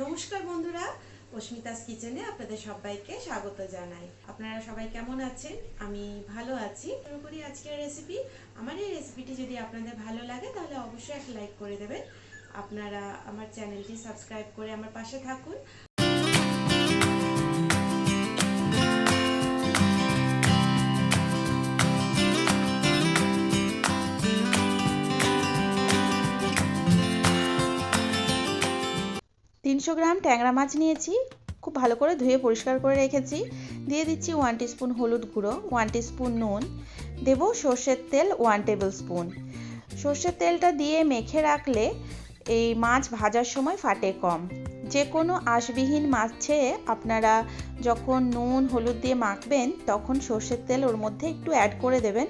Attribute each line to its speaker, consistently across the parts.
Speaker 1: নমস্কার বন্ধুরা, অস্মিতাস কিচেনে আপনাদের সবাইকে স্বাগত জানাই। আপনারা সবাই কেমন আছেন? আমি ভালো আছি। শুরু করি আজকের রেসিপি। আমার এই রেসিপিটি যদি আপনাদের ভালো লাগে তাহলে অবশ্যই একটা লাইক করে দেবেন। আপনারা আমার চ্যানেলটি সাবস্ক্রাইব করে আমার পাশে থাকুন। 300 গ্রাম ট্যাংরা মাছ নিয়েছি, খুব ভালো করে ধুয়ে পরিষ্কার করে রেখেছি। দিয়ে দিচ্ছি 1 টিস্পুন হলুদ গুঁড়ো, 1 টিস্পুন নুন, দেব সর্ষের তেল 1 টেবিল স্পুন। সর্ষের তেলটা দিয়ে মেখে রাখলে এই মাছ ভাজার সময় ফাটে কম। যে কোনো আঁশবিহীন মাছে আপনারা যখন নুন হলুদ দিয়ে মাখবেন তখন সর্ষের তেল ওর মধ্যে একটু অ্যাড করে দেবেন,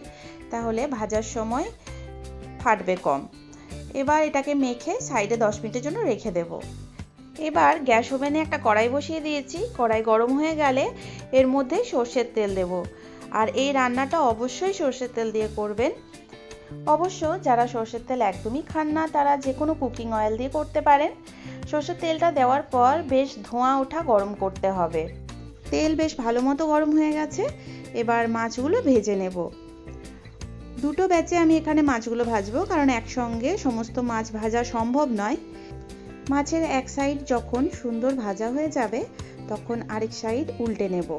Speaker 1: তাহলে ভাজার সময় ফাটবে কম। এবার এটাকে মেখে সাইডে 10 মিনিটের জন্য রেখে দেব। এবার গ্যাস ওভেনে একটা কড়াই বসিয়ে দিয়েছি। কড়াই গরম হয়ে গেলে এর মধ্যে সর্ষের তেল দেব। আর এই রান্নাটা অবশ্যই সর্ষের তেল দিয়ে করবেন। অবশ্য যারা সর্ষের তেল একদমই খান না তারা যে কোনো কুকিং অয়েল দিয়ে করতে পারেন। সর্ষের তেলটা দেওয়ার পর বেশ ধোঁয়া ওঠা গরম করতে হবে। তেল বেশ ভালো মতো গরম হয়ে গেছে। এবার মাছগুলো ভেজে নেব। দুটো ব্যাচে আমি এখানে মাছগুলো ভাজবো, কারণ একসঙ্গে সমস্ত মাছ ভাজা সম্ভব নয়। মাছের এক সাইড যখন সুন্দর ভাজা হয়ে যাবে তখন আরেক সাইড উল্টে নেব।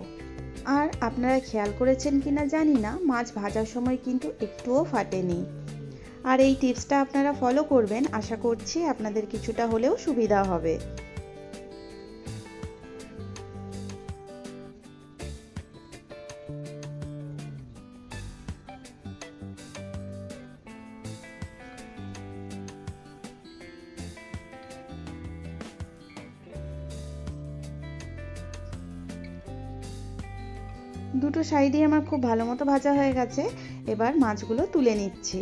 Speaker 1: আর আপনারা খেয়াল করেছেন কিনা জানি না, মাছ ভাজার সময় কিন্তু একটুও ফাটেনি। আর এই টিপসটা আপনারা ফলো করবেন, আশা করছি আপনাদের কিছুটা হলেও সুবিধা হবে। দুটো সাইডই আমার খুব ভালো মতো ভাজা হয়ে গেছে। এবার মাছগুলো তুলে নিচ্ছি।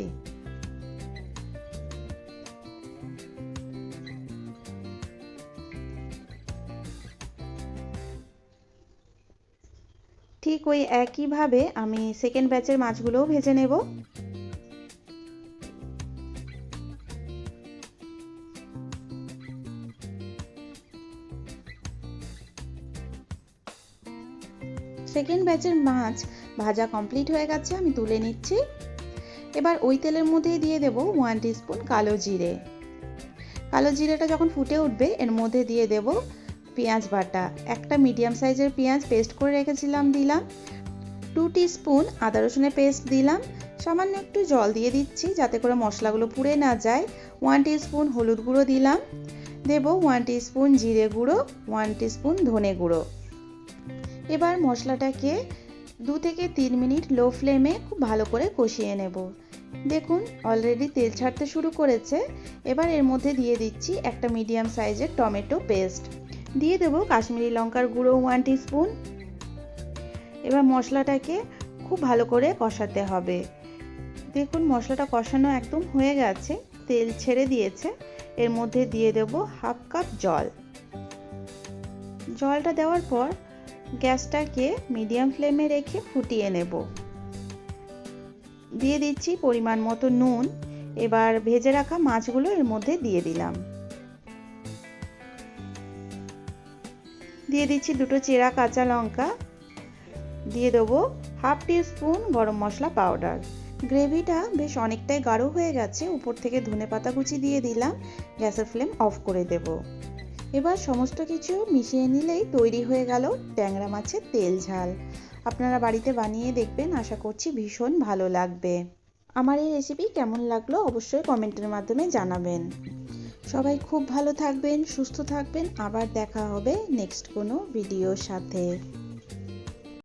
Speaker 1: ঠিক ওই একইভাবে আমি সেকেন্ড ব্যাচের মাছগুলোও ভেজে নেব। সেকেন্ড ব্যাচের মাছ ভাজা কমপ্লিট হয়ে গেছে, আমি তুলে নিচ্ছি। এবার ওই তেলের মধ্যেই দিয়ে দেব 1 টিস্পুন কালো জিরে। কালো জিরেটা যখন ফুটে উঠবে এর মধ্যে দিয়ে দেব পেঁয়াজ বাটা। একটা মিডিয়াম সাইজের পেঁয়াজ পেস্ট করে রেখেছিলাম দিলাম। 2 টিস্পুন আদা রসুনের পেস্ট দিলাম। সামান্য একটু জল দিয়ে দিচ্ছি যাতে করে মশলাগুলো পুড়ে না যায়। 1 টিস্পুন হলুদ গুঁড়ো দিলাম। দেব 1 টিস্পুন জিরে গুঁড়ো, 1 টিস্পুন ধনে গুঁড়ো। এবার মশলাটাকে 2 থেকে 3 মিনিট লো ফ্লেমে খুব ভালো করে কষিয়ে নেব। দেখুন অলরেডি তেল ছাড়তে শুরু করেছে। এবার এর মধ্যে দিয়ে দিচ্ছি একটা মিডিয়াম সাইজের টমেটো পেস্ট। দিয়ে দেব কাশ্মীরি লঙ্কার গুঁড়ো 1 টিস্পুন। এবার মশলাটাকে খুব ভালো করে কষাতে হবে। দেখুন মশলাটা কষানো একদম হয়ে গেছে, তেল ছেড়ে দিয়েছে। এর মধ্যে দিয়ে দেব হাফ কাপ জল। জলটা দেওয়ার পর গ্যাসটাকে মিডিয়াম ফ্লেমে রেখে ফুটিয়ে নেব। দিয়ে দিচ্ছি পরিমাণ মতো নুন। এবার ভেজে রাখা মাছগুলো এর মধ্যে দিয়ে দিলাম। দিয়ে দিচ্ছি দুটো চেরা কাঁচা লঙ্কা। দিয়ে দেবো হাফ টিস্পুন গরম মশলা পাউডার। গ্রেভিটা বেশ অনেকটাই গাঢ় হয়ে গেছে, উপর থেকে ধনেপাতা কুচি দিয়ে দিলাম। গ্যাসের ফ্লেম অফ করে দেব। এবার সমস্ত কিছু মিশিয়ে নিলেই তৈরি হয়ে গেল ট্যাংরা মাছের তেল ঝাল। আপনারা বাড়িতে বানিয়ে দেখবেন, আশা করছি ভীষণ ভালো লাগবে। আমার এই রেসিপি কেমন লাগলো অবশ্যই কমেন্টের মাধ্যমে জানাবেন। সবাই খুব ভালো থাকবেন, সুস্থ থাকবেন। আবার দেখা হবে নেক্সট কোনো ভিডিওর সাথে।